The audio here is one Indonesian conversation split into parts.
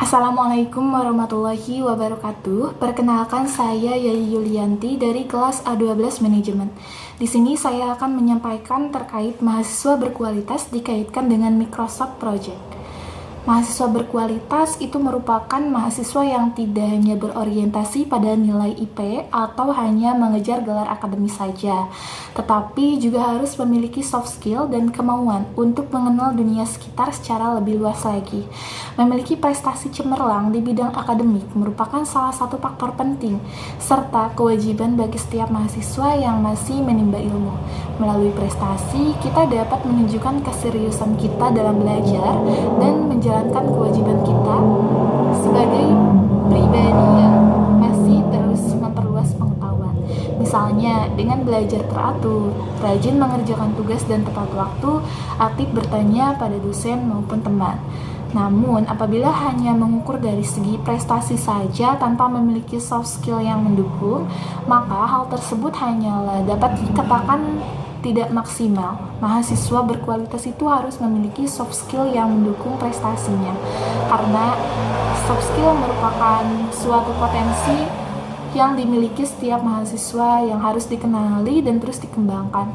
Assalamualaikum warahmatullahi wabarakatuh. Perkenalkan, saya Yayi Yulianti dari kelas A12 Manajemen. Di sini saya akan menyampaikan terkait mahasiswa berkualitas dikaitkan dengan Microsoft Project. Mahasiswa berkualitas itu merupakan mahasiswa yang tidak hanya berorientasi pada nilai IP atau hanya mengejar gelar akademis saja, tetapi juga harus memiliki soft skill dan kemauan untuk mengenal dunia sekitar secara lebih luas lagi. Memiliki prestasi cemerlang di bidang akademik merupakan salah satu faktor penting, serta kewajiban bagi setiap mahasiswa yang masih menimba ilmu. Melalui prestasi, kita dapat menunjukkan keseriusan kita dalam belajar dan menjalankan kewajiban kita sebagai pribadi yang masih terus memperluas pengetahuan. Misalnya, dengan belajar teratur, rajin mengerjakan tugas dan tepat waktu, aktif bertanya pada dosen maupun teman. Namun, apabila hanya mengukur dari segi prestasi saja tanpa memiliki soft skill yang mendukung, maka hal tersebut hanyalah dapat dikatakan tidak maksimal. Mahasiswa berkualitas itu harus memiliki soft skill yang mendukung prestasinya, karena soft skill merupakan suatu potensi yang dimiliki setiap mahasiswa yang harus dikenali dan terus dikembangkan,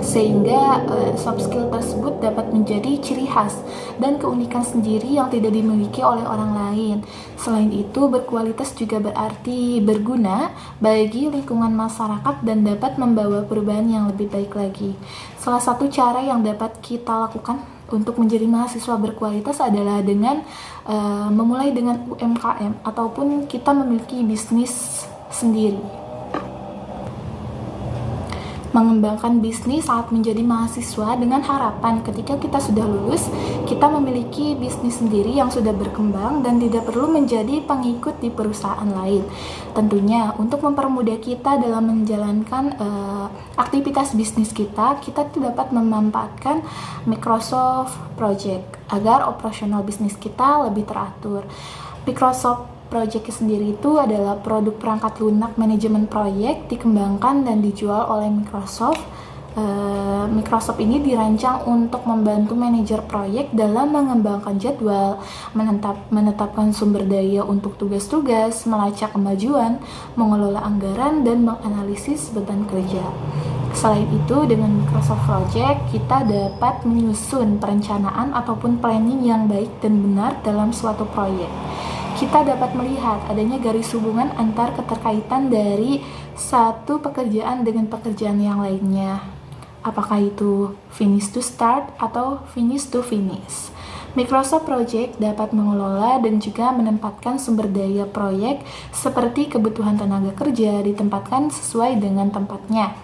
sehingga soft skill tersebut dapat menjadi ciri khas dan keunikan sendiri yang tidak dimiliki oleh orang lain. Selain itu, berkualitas juga berarti berguna bagi lingkungan masyarakat dan dapat membawa perubahan yang lebih baik lagi. Salah satu cara yang dapat kita lakukan untuk menjadi mahasiswa berkualitas adalah dengan memulai dengan UMKM ataupun kita memiliki bisnis sendiri. Mengembangkan bisnis saat menjadi mahasiswa dengan harapan ketika kita sudah lulus, kita memiliki bisnis sendiri yang sudah berkembang dan tidak perlu menjadi pengikut di perusahaan lain. Tentunya untuk mempermudah kita dalam menjalankan aktivitas bisnis kita dapat memanfaatkan Microsoft Project agar operasional bisnis kita lebih teratur. Microsoft Project sendiri itu adalah produk perangkat lunak manajemen proyek dikembangkan dan dijual oleh Microsoft. Microsoft ini dirancang untuk membantu manajer proyek dalam mengembangkan jadwal, menetapkan sumber daya untuk tugas-tugas, melacak kemajuan, mengelola anggaran, dan menganalisis beban kerja. Selain itu, dengan Microsoft Project, kita dapat menyusun perencanaan ataupun planning yang baik dan benar dalam suatu proyek. Kita dapat melihat adanya garis hubungan antar keterkaitan dari satu pekerjaan dengan pekerjaan yang lainnya. Apakah itu finish to start atau finish to finish? Microsoft Project dapat mengelola dan juga menempatkan sumber daya proyek seperti kebutuhan tenaga kerja ditempatkan sesuai dengan tempatnya,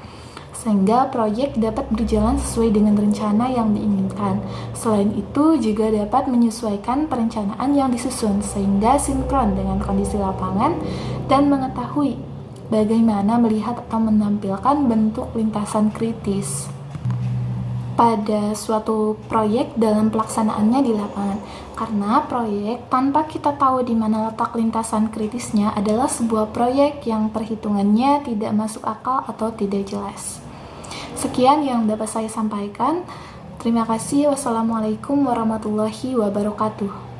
sehingga proyek dapat berjalan sesuai dengan rencana yang diinginkan. Selain itu, juga dapat menyesuaikan perencanaan yang disusun sehingga sinkron dengan kondisi lapangan dan mengetahui bagaimana melihat atau menampilkan bentuk lintasan kritis pada suatu proyek dalam pelaksanaannya di lapangan. Karena proyek tanpa kita tahu di mana letak lintasan kritisnya adalah sebuah proyek yang perhitungannya tidak masuk akal atau tidak jelas. Sekian yang dapat saya sampaikan. Terima kasih. Wassalamualaikum warahmatullahi wabarakatuh.